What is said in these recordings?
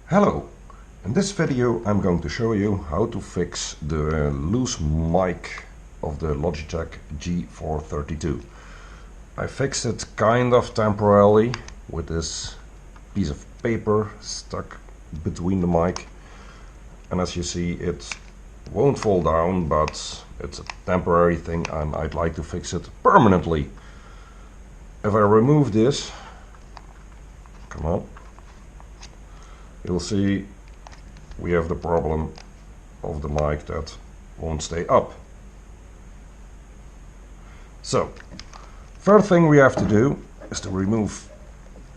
Hello! In this video I'm going to show you how to fix the loose mic of the Logitech G432. I fixed it kind of temporarily with this piece of paper stuck between the mic, and as you see it won't fall down, but it's a temporary thing and I'd like to fix it permanently. If I remove this, come on, you'll see we have the problem of the mic that won't stay up. So, first thing we have to do is to remove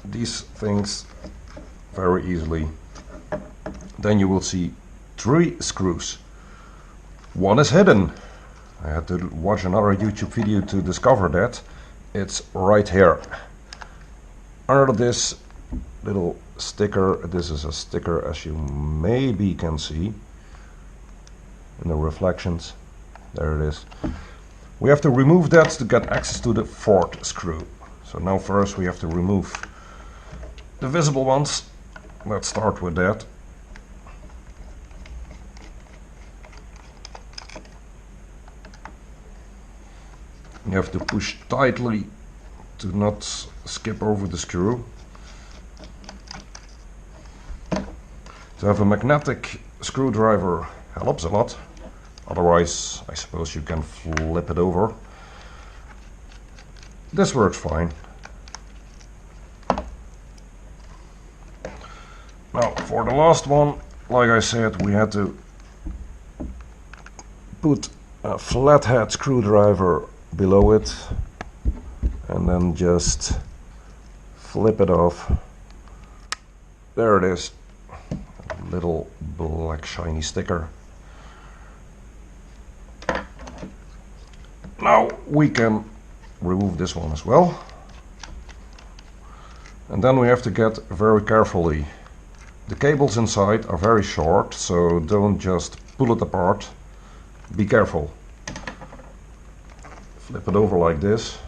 these things very easily. Then you will see 3 screws. One is hidden. I had to watch another YouTube video to discover that. It's right here. Under this little sticker, this is a sticker as you maybe can see in the reflections. There it is. We have to remove that to get access to the 4th screw. So now first we have to remove the visible ones. Let's start with that. You have to push tightly to not skip over the screw. To have a magnetic screwdriver helps a lot, otherwise I suppose you can flip it over. This works fine. Now for the last one, like I said, we had to put a flathead screwdriver below it and then just flip it off. There it is. Little black shiny sticker. Now we can remove this one as well, and then we have to get very carefully. The cables inside are very short, so don't just pull it apart. Be careful. Flip it over like this,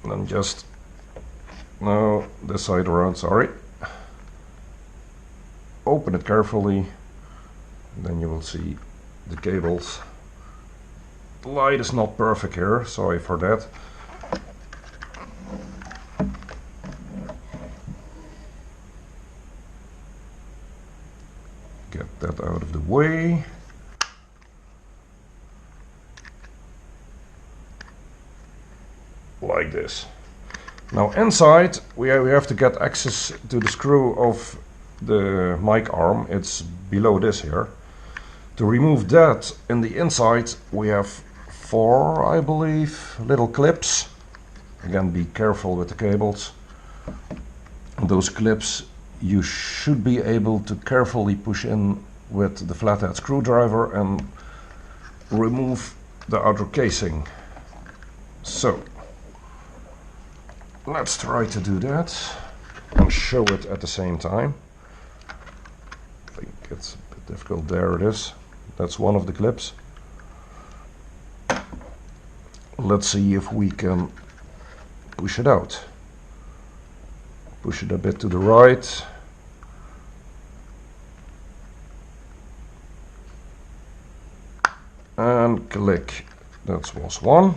and then just no, this side around, sorry. Open it carefully, and then you will see the cables. The light is not perfect here, sorry for that. Get that out of the way. Like this. Now inside we have to get access to the screw of the mic arm. It's below this here. To remove that, in the inside we have 4, I believe, little clips. Again, be careful with the cables. Those clips you should be able to carefully push in with the flathead screwdriver and remove the outer casing. So let's try to do that and show it at the same time. I think it's a bit difficult. There it is. That's one of the clips. Let's see if we can push it out. Push it a bit to the right. And click. That was one.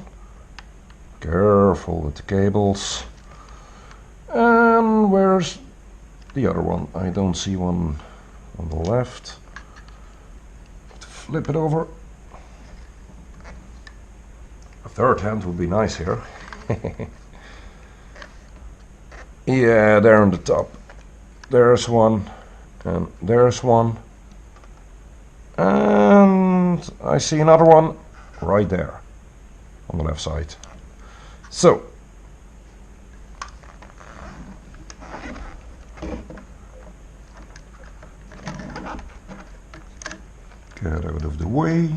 Careful with the cables. And where's the other one? I don't see one on the left. Flip it over. A third hand would be nice here. Yeah, there on the top. There's one, and there's one. And I see another one right there on the left side. So get out of the way.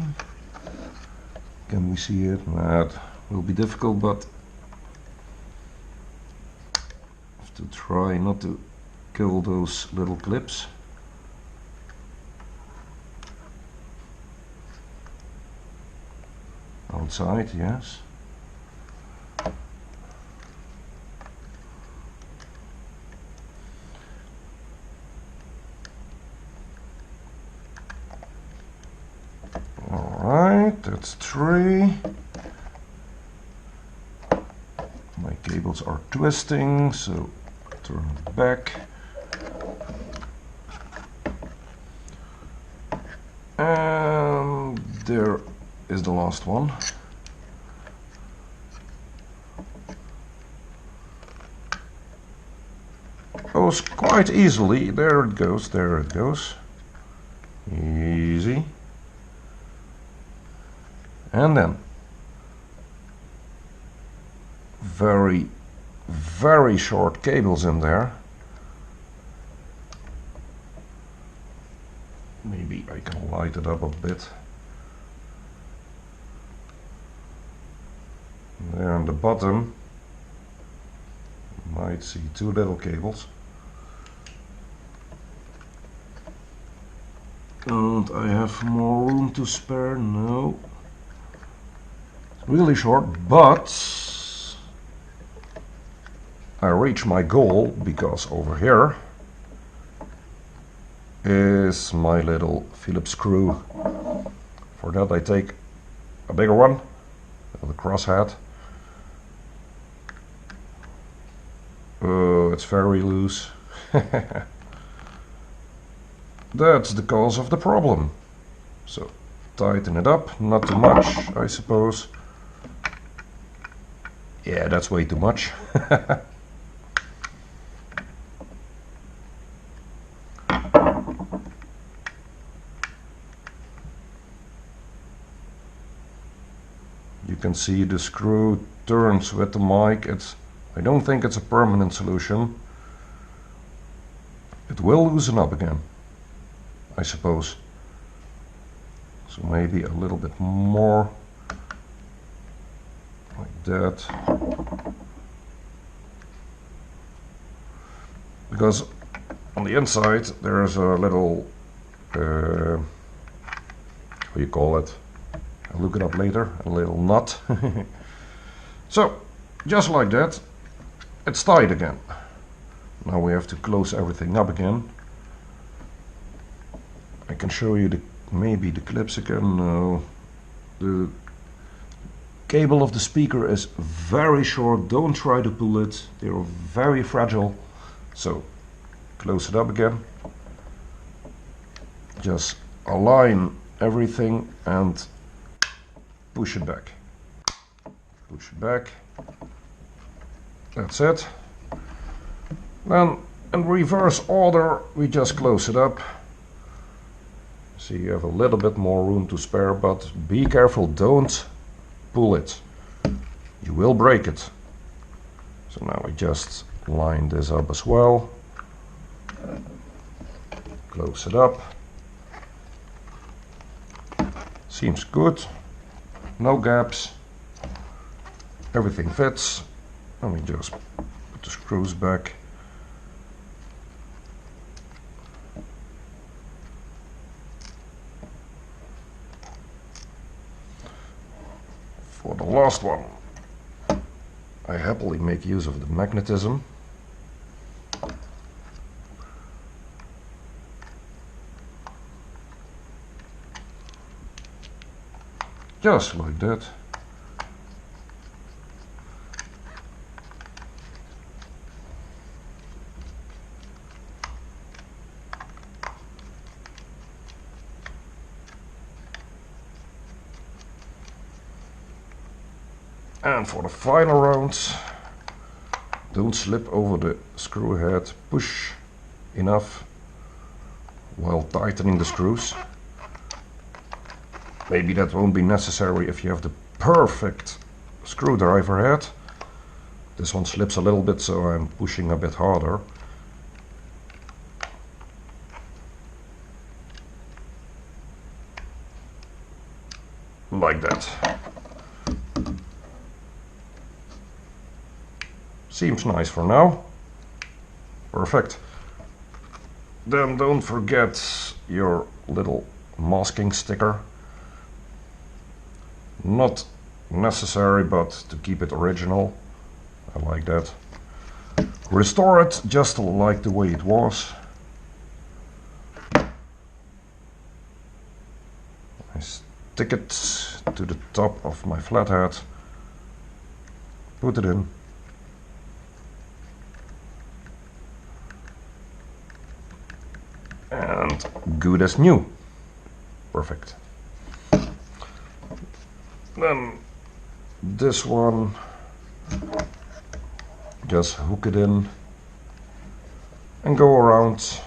Can we see it? That will be difficult, but have to try not to kill those little clips. Outside, yes. it's 3. My cables are twisting, so turn it back. And there is the last one. Goes quite easily. There it goes, there it goes. Easy. And then very, very short cables in there. Maybe I can light it up a bit. There on the bottom, you might see 2 little cables. And I have more room to spare. No. It's really short, but I reach my goal because over here is my little Phillips screw. For that I take a bigger one with a crosshead. It's very loose. That's the cause of the problem. So tighten it up, not too much, I suppose. Yeah, that's way too much. You can see the screw turns with the mic. I don't think it's a permanent solution. It will loosen up again, I suppose. So maybe a little bit more like that. Because on the inside there's a little what do you call it? I'll look it up later. A little nut. So just like that, it's tight again. Now we have to close everything up again. I can show you maybe the clips again. No, the cable of the speaker is very short. Don't try to pull it. They're very fragile. So close it up again. Just align everything and push it back. Push it back. That's it. Then in reverse order we just close it up. See, you have a little bit more room to spare, but be careful, don't pull it. You will break it. So now I just line this up as well. Close it up. Seems good. No gaps. Everything fits. Let me just put the screws back. For the last one, I happily make use of the magnetism. Just like that. And for the final round, don't slip over the screw head, push enough while tightening the screws. Maybe that won't be necessary if you have the perfect screwdriver head. This one slips a little bit, so I'm pushing a bit harder. Like that. Seems nice for now. Perfect. Then don't forget your little masking sticker. Not necessary, but to keep it original. I like that. Restore it just like the way it was. I stick it to the top of my flathead, put it in, and good as new. Perfect. Then this one, just hook it in and go around.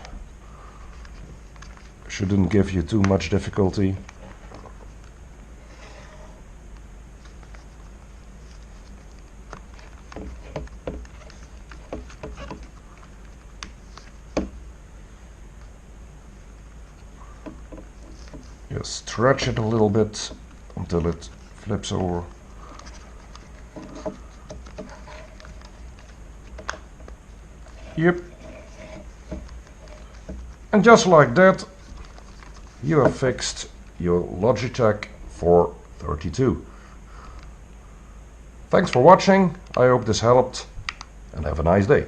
Shouldn't give you too much difficulty. Just stretch it a little bit until it flips over. Yep. And just like that, you have fixed your Logitech 432. Thanks for watching. I hope this helped, and have a nice day.